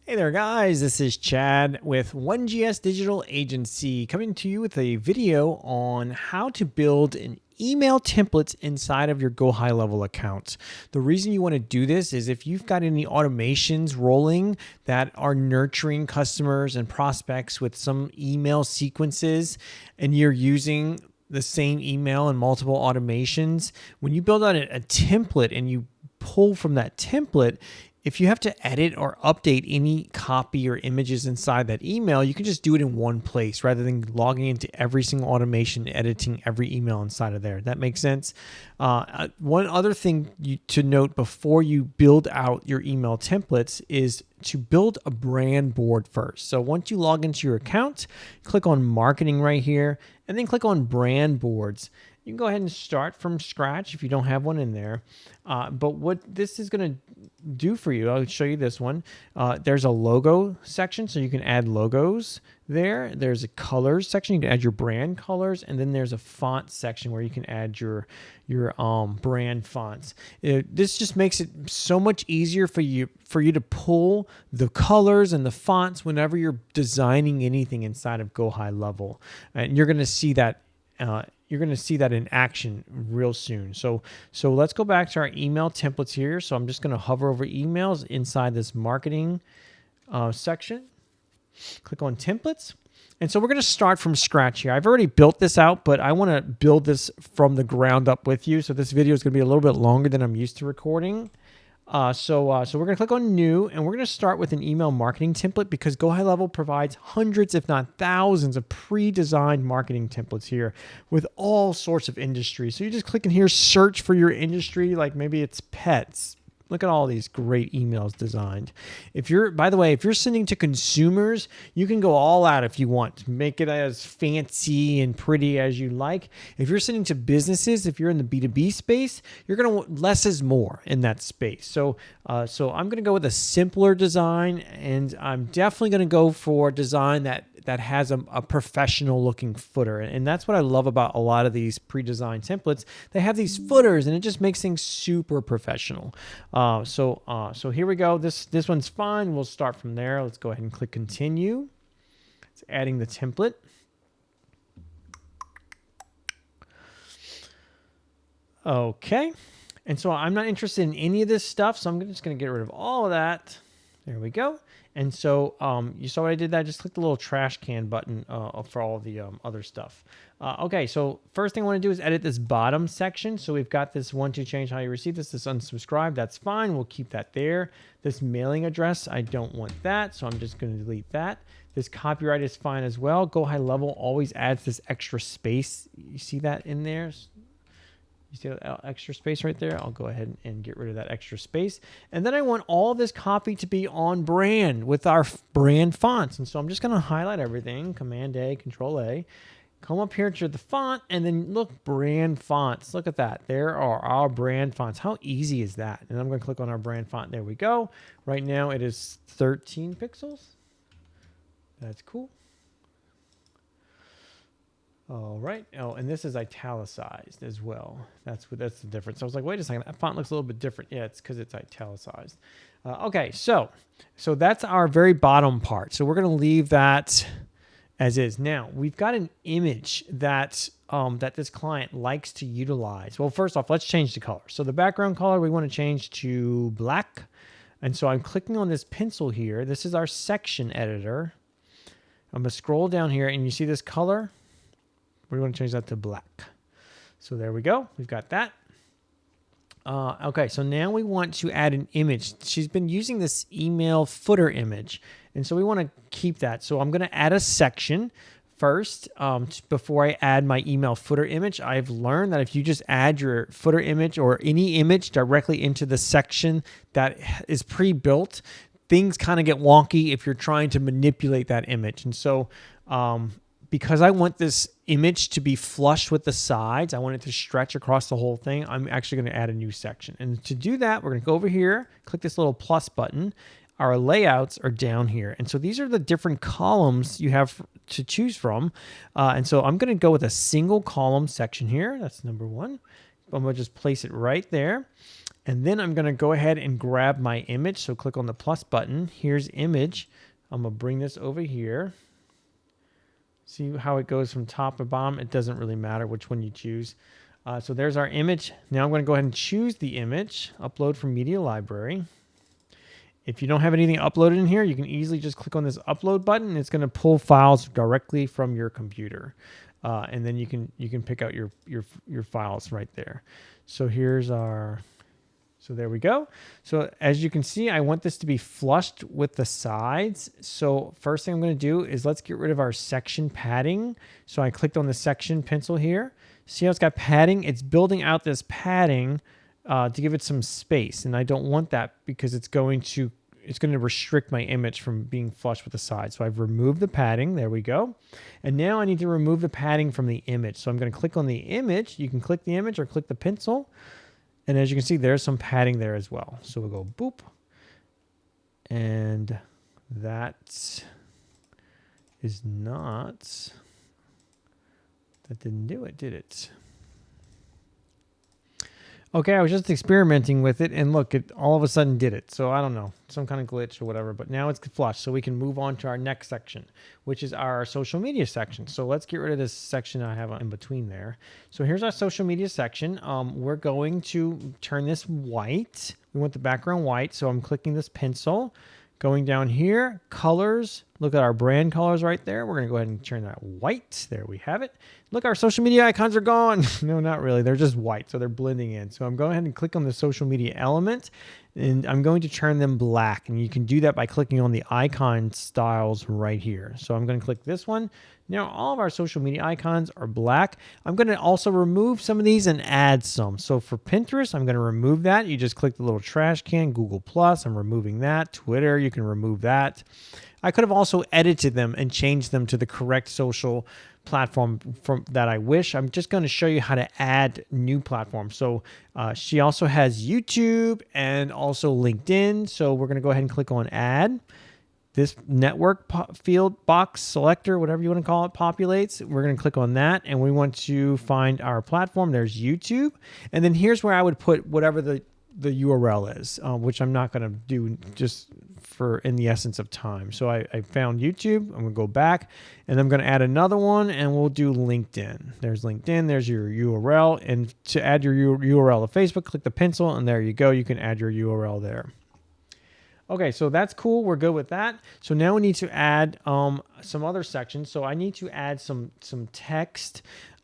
Hey there guys, this is Chad with 1GS Digital Agency coming to you with a video on how to build an email templates inside of your GoHighLevel account. The reason you want to do this is if you've got any automations rolling that are nurturing customers and prospects with some email sequences and you're using the same email and multiple automations, when you build out a template and you pull from that template, if you have to edit or update any copy or images inside that email, you can just do it in one place rather than logging into every single automation, editing every email inside of there. That makes sense. One other thing to note before you build out your email templates is to build a brand board first. So once you log into your account, click on marketing right here, and then click on brand boards. You can go ahead and start from scratch if you don't have one in there. But what this is going to do for you, I'll show you this one. There's a logo section, so you can add logos there. There's a colors section. You can add your brand colors. And then there's a font section where you can add your brand fonts. This just makes it so much easier for you to pull the colors and the fonts whenever you're designing anything inside of GoHighLevel. And you're going to see that in action real soon. So let's go back to our email templates here. So I'm just going to hover over emails inside this marketing section. Click on templates. And so we're going to start from scratch here. I've already built this out, but I want to build this from the ground up with you. So this video is going to be a little bit longer than I'm used to recording. So we're going to click on new, and we're going to start with an email marketing template because GoHighLevel provides hundreds, if not thousands, of pre-designed marketing templates here with all sorts of industries. So you just click in here, search for your industry, like maybe it's pets. Look at all these great emails designed. By the way, if you're sending to consumers, you can go all out if you want to make it as fancy and pretty as you like. If you're sending to businesses, if you're in the B2B space, you're going to want less is more in that space. So I'm going to go with a simpler design, and I'm definitely going to go for a design that has a professional looking footer. And that's what I love about a lot of these pre-designed templates. They have these footers and it just makes things super professional. So here we go. This one's fine. We'll start from there. Let's go ahead and click continue. It's adding the template. Okay. And so I'm not interested in any of this stuff. So I'm just going to get rid of all of that. There we go. And so you saw what I did there? I just clicked the little trash can button for all the other stuff. Okay, so first thing I want to do is edit this bottom section. So we've got this one to change how you receive this unsubscribe. That's fine. We'll keep that there. This mailing address, I don't want that. So I'm just going to delete that. This copyright is fine as well. GoHighLevel always adds this extra space. You see that in there? You see that extra space right there? I'll go ahead and get rid of that extra space. And then I want all of this copy to be on brand with our brand fonts. And so I'm just going to highlight everything, Command A, Control A, come up here to the font, and then look, brand fonts. Look at that. There are our brand fonts. How easy is that? And I'm going to click on our brand font. There we go. Right now it is 13 pixels. That's cool. All right. Oh, and this is italicized as well. That's the difference. I was like, wait a second, that font looks a little bit different. Yeah, it's because it's italicized. Okay, so that's our very bottom part. So we're going to leave that as is. Now we've got an image that this client likes to utilize. Well, first off, let's change the color. So the background color we want to change to black, and so I'm clicking on this pencil here. This is our section editor. I'm going to scroll down here, and you see this color. We want to change that to black. So there we go. We've got that. Okay, so now we want to add an image. She's been using this email footer image, and so we want to keep that. So I'm going to add a section first before I add my email footer image. I've learned that if you just add your footer image or any image directly into the section that is pre-built, things kind of get wonky if you're trying to manipulate that image. And so because I want this image to be flush with the sides, I want it to stretch across the whole thing, I'm actually going to add a new section. And to do that, we're going to go over here, click this little plus button. Our layouts are down here. And so these are the different columns you have to choose from. And so I'm going to go with a single column section here. That's number one. I'm going to just place it right there. And then I'm going to go ahead and grab my image. So click on the plus button. Here's image. I'm going to bring this over here. See how it goes from top to bottom? It doesn't really matter which one you choose. So there's our image. Now I'm going to go ahead and choose the image, upload from media library. If you don't have anything uploaded in here, you can easily just click on this upload button. And it's going to pull files directly from your computer. And then you can pick out your files right there. So here's our... So there we go. So as you can see, I want this to be flushed with the sides. So first thing I'm going to do is let's get rid of our section padding. So I clicked on the section pencil here. See how it's got padding? It's building out this padding to give it some space. And I don't want that because it's going to restrict my image from being flush with the sides. So I've removed the padding. There we go. And now I need to remove the padding from the image. So I'm going to click on the image. You can click the image or click the pencil. And as you can see, there's some padding there as well. So we'll go boop. And that is not, that didn't do it, did it? Okay, I was just experimenting with it, and look, it all of a sudden did it. So I don't know, some kind of glitch or whatever, but now it's flush. So we can move on to our next section, which is our social media section. So let's get rid of this section I have in between there. So here's our social media section. We're going to turn this white. We want the background white, so I'm clicking this pencil. Going down here, colors. Look at our brand colors right there. We're going to go ahead and turn that white. There we have it. Look, our social media icons are gone. No, not really. They're just white, so they're blending in. So I'm going ahead and click on the social media element, and I'm going to turn them black. And you can do that by clicking on the icon styles right here. So I'm going to click this one. Now, all of our social media icons are black. I'm going to also remove some of these and add some. So for Pinterest, I'm going to remove that. You just click the little trash can. Google+, I'm removing that. Twitter, you can remove that. I could have also edited them and changed them to the correct social platform that I wish. I'm just going to show you how to add new platforms. So she also has YouTube and also LinkedIn. So we're going to go ahead and click on add. This network field box selector, whatever you want to call it, populates. We're going to click on that, and we want to find our platform. There's YouTube. And then here's where I would put whatever the URL is, which I'm not going to do just for in the essence of time. So I found YouTube. I'm going to go back, and I'm going to add another one, and we'll do LinkedIn. There's LinkedIn. There's your URL. And to add your URL to Facebook, click the pencil, and there you go. You can add your URL there. Okay, so that's cool. We're good with that. So now we need to add some other sections. So I need to add some text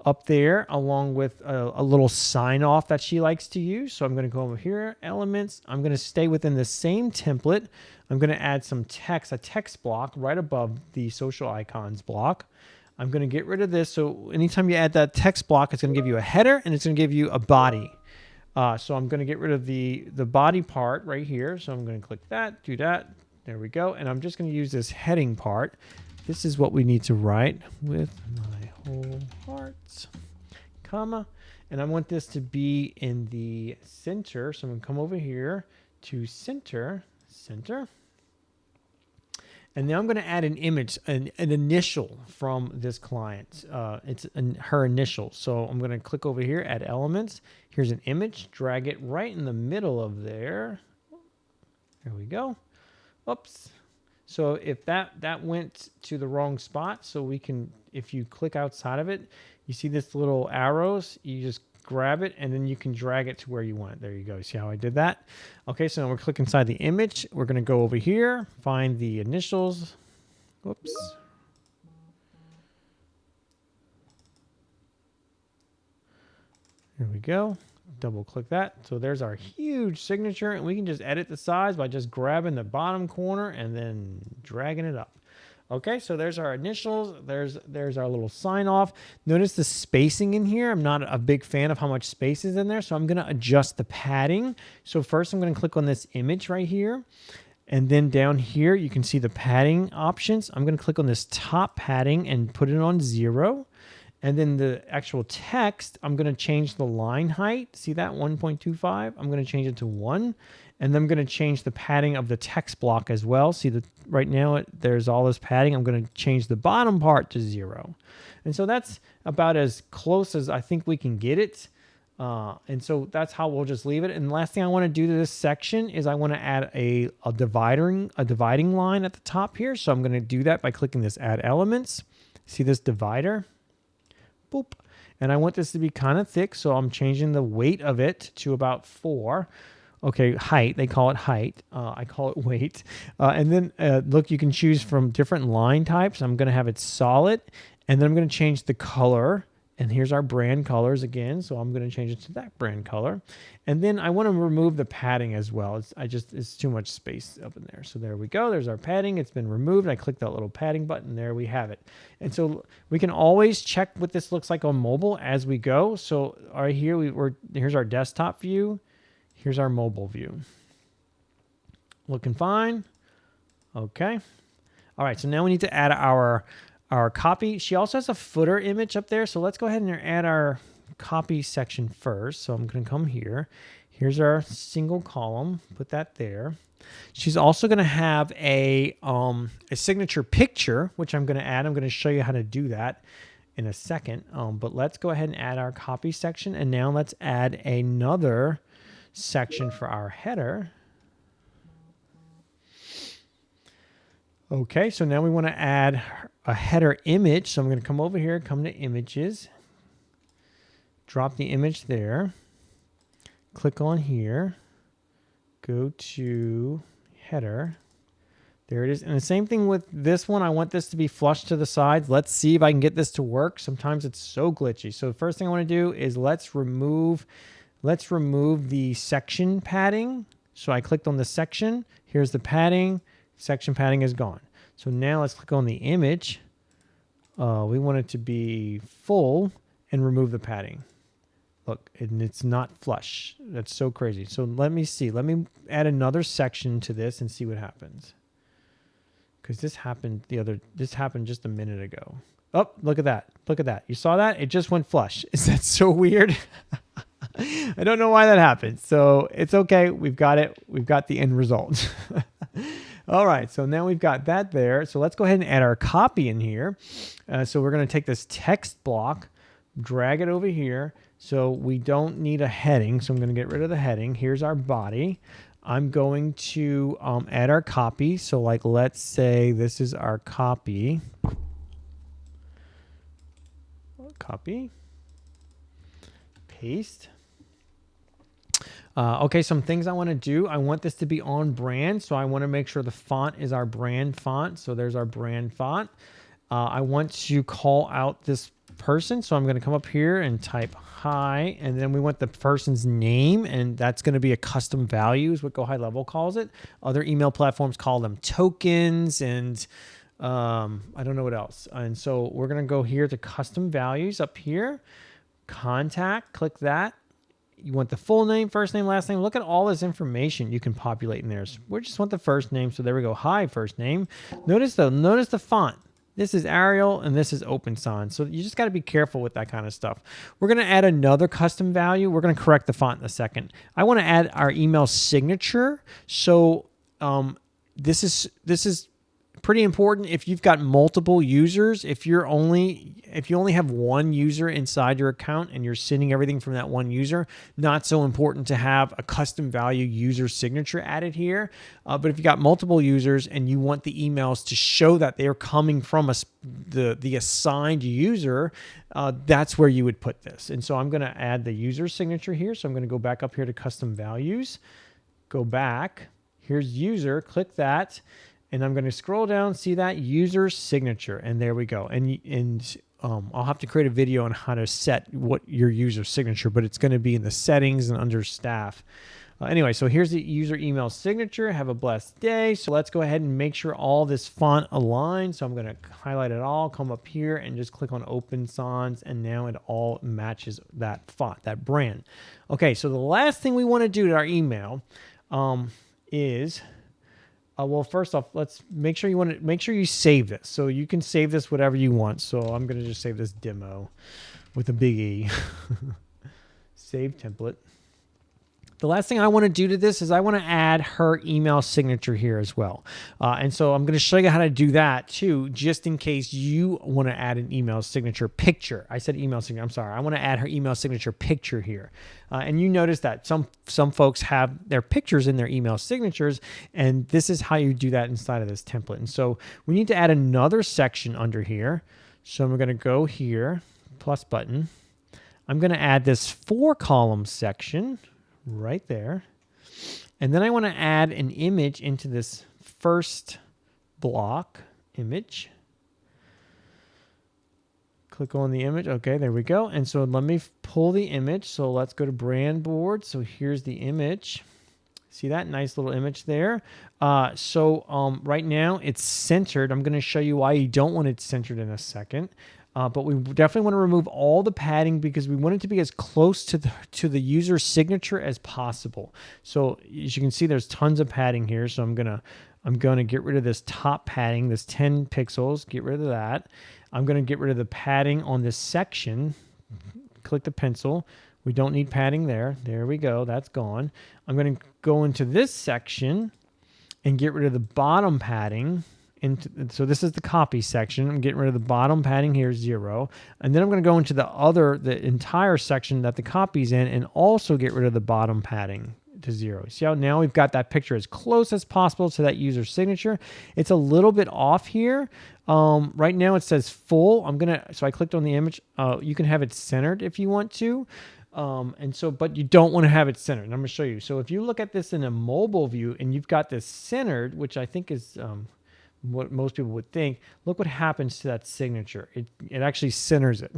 up there along with a little sign off that she likes to use. So I'm going to go over here, elements. I'm going to stay within the same template. I'm going to add some text, a text block right above the social icons block. I'm going to get rid of this. So anytime you add that text block, it's going to give you a header and it's going to give you a body. So I'm going to get rid of the body part right here. So I'm going to click that, do that. There we go. And I'm just going to use this heading part. This is what we need to write with my whole heart, comma. And I want this to be in the center. So I'm going to come over here to center. And now I'm going to add an image, an initial from this client. It's her initial. So I'm going to click over here, add elements. Here's an image, drag it right in the middle of there. There we go. Oops. So if that went to the wrong spot, so we can, if you click outside of it, you see this little arrows, you just grab it and then you can drag it to where you want. There you go. See how I did that? Okay, so now we're clicking inside the image. We're going to go over here, find the initials. Whoops. There we go. Double click that. So there's our huge signature, and we can just edit the size by just grabbing the bottom corner and then dragging it up. Okay, so there's our initials. There's our little sign off. Notice the spacing in here. I'm not a big fan of how much space is in there, so I'm going to adjust the padding. So first I'm going to click on this image right here. And then down here, you can see the padding options. I'm going to click on this top padding and put it on 0. And then the actual text, I'm going to change the line height. See that? 1.25. I'm going to change it to 1. And then I'm going to change the padding of the text block as well. See that right now there's all this padding. I'm going to change the bottom part to 0. And so that's about as close as I think we can get it. And so that's how we'll just leave it. And the last thing I want to do to this section is I want to add a dividing line at the top here. So I'm going to do that by clicking this add elements. See this divider? Boop. And I want this to be kind of thick, so I'm changing the weight of it to about 4. Okay, height. They call it height. I call it weight. And then look, you can choose from different line types. I'm going to have it solid, and then I'm going to change the color. And here's our brand colors again. So I'm going to change it to that brand color. And then I want to remove the padding as well. It's too much space up in there. So there we go. There's our padding. It's been removed. I click that little padding button. There we have it. And so we can always check what this looks like on mobile as we go. So right here, here's our desktop view. Here's our mobile view. Looking fine. Okay. All right. So now we need to add our copy. She also has a footer image up there. So let's go ahead and add our copy section first. So I'm going to come here. Here's our single column. Put that there. She's also going to have a signature picture, which I'm going to add. I'm going to show you how to do that in a second. But let's go ahead and add our copy section. And now let's add another section for our header. Okay, so now we want to add a header image. So I'm going to come over here, come to images, drop the image there, click on here, go to header. There it is. And the same thing with this one. I want this to be flush to the sides. Let's see if I can get this to work. Sometimes it's so glitchy. So the first thing I want to do is let's remove the section padding. So I clicked on the section. Here's the padding. Section padding is gone. So now let's click on the image. We want it to be full and remove the padding. Look, and it's not flush. That's so crazy. So let me see. Let me add another section to this and see what happens. Because this happened just a minute ago. Oh, look at that. Look at that. You saw that? It just went flush. Is that so weird? I don't know why that happened. So it's okay. We've got it. We've got the end result. All right. So now we've got that there. So let's go ahead and add our copy in here. So we're going to take this text block, drag it over here. So we don't need a heading. So I'm going to get rid of the heading. Here's our body. I'm going to add our copy. So like, let's say this is our copy. Copy. Paste. Okay, some things I want to do. I want this to be on brand, so I want to make sure the font is our brand font. So there's our brand font. I want to call out this person, so I'm going to come up here and type hi, and then we want the person's name, and that's going to be a custom value is what GoHighLevel calls it. Other email platforms call them tokens, and I don't know what else. And so we're going to go here to custom values up here, contact, click that. You want the full name, first name, last name. Look at all this information you can populate in there. So we just want the first name. So there we go. Hi, first name. Notice the font. This is Arial and this is OpenSans. So you just got to be careful with that kind of stuff. We're going to add another custom value. We're going to correct the font in a second. I want to add our email signature. So this is pretty important if you've got multiple users. If you only have one user inside your account and you're sending everything from that one user, not so important to have a custom value user signature added here. But if you got multiple users and you want the emails to show that they're coming from the assigned user, that's where you would put this. And so I'm going to add the user signature here. So I'm going to go back up here to custom values, go back. Here's user, click that. And I'm going to scroll down, see that user signature, and there we go. And I'll have to create a video on how to set what your user signature, but it's going to be in the settings and under staff. Anyway, so here's the user email signature. Have a blessed day. So let's go ahead and make sure all this font aligns. So I'm going to highlight it all, come up here and just click on Open Sans, and now it all matches that font, that brand. Okay, so the last thing we want to do to our email is... well, first off, let's make sure you save this. So you can save this whatever you want. So I'm going to just save this demo with a big E. Save template. The last thing I want to do to this is I want to add her email signature here as well. And so I'm going to show you how to do that too, just in case you want to add an email signature picture. I said email signature. I'm sorry. I want to add her email signature picture here. And you notice that some folks have their pictures in their email signatures, and this is how you do that inside of this template. And so we need to add another section under here. So I'm going to go here, plus button. I'm going to add this 4-column section right there. And then I want to add an image into this first block image. Click on the image. Okay, there we go. And so let me pull the image. So let's go to brand board. So here's the image. See that nice little image there? Right now it's centered. I'm going to show you why you don't want it centered in a second. But we definitely want to remove all the padding because we want it to be as close to the user signature as possible. So as you can see, there's tons of padding here. So I'm gonna get rid of this top padding, this 10 pixels. Get rid of that. I'm gonna get rid of the padding on this section. Click the pencil. We don't need padding there. There we go. That's gone. I'm gonna go into this section and get rid of the bottom padding. So this is the copy section. I'm getting rid of the bottom padding here, 0. And then I'm going to go into the entire section that the copy's in and also get rid of the bottom padding to 0. See how now we've got that picture as close as possible to that user signature. It's a little bit off here. Right now it says full. So I clicked on the image. You can have it centered if you want to. But you don't want to have it centered. And I'm going to show you. So if you look at this in a mobile view and you've got this centered, which I think is, what most people would think, look what happens to that signature. It actually centers it.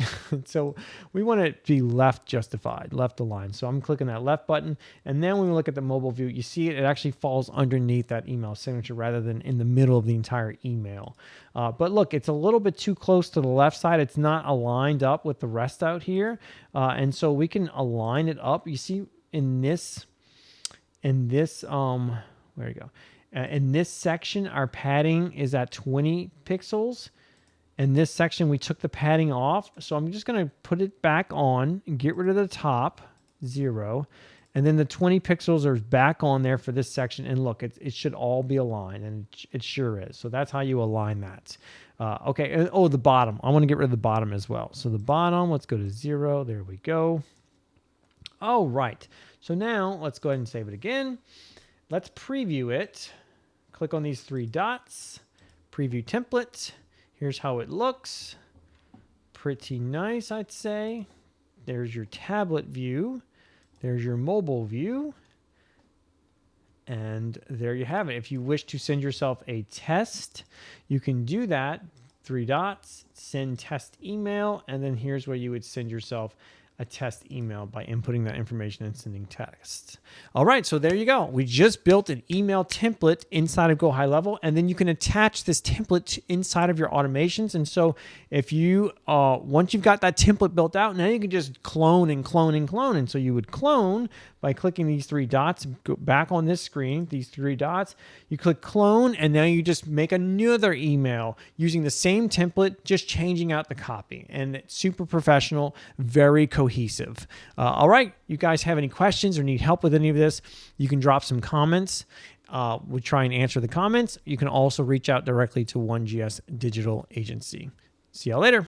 So we want it to be left justified, left aligned. So I'm clicking that left button. And then when we look at the mobile view, you see it actually falls underneath that email signature rather than in the middle of the entire email. But look, it's a little bit too close to the left side. It's not aligned up with the rest out here. And so we can align it up. You see in this, where you go. In this section, our padding is at 20 pixels. In this section, we took the padding off. So I'm just going to put it back on and get rid of the top, 0. And then the 20 pixels are back on there for this section. And look, it should all be aligned, and it sure is. So that's how you align that. Okay, and, the bottom. I want to get rid of the bottom as well. So the bottom, let's go to 0. There we go. All right. So now let's go ahead and save it again. Let's preview it. Click on these 3 dots, preview template. Here's how it looks. Pretty nice, I'd say. There's your tablet view. There's your mobile view. And there you have it. If you wish to send yourself a test, you can do that. 3 dots, send test email, and then here's where you would send yourself a test email by inputting that information and sending text. All right, so there you go. We just built an email template inside of GoHighLevel, and then you can attach this template inside of your automations. And so if you, once you've got that template built out, now you can just clone and clone and clone. And so you would clone by clicking these 3 dots, go back on this screen, these 3 dots, you click clone, and now you just make another email using the same template, just changing out the copy. And it's super professional, very cohesive. All right, you guys have any questions or need help with any of this, you can drop some comments. We'll try and answer the comments. You can also reach out directly to 1GS Digital Agency. See y'all later.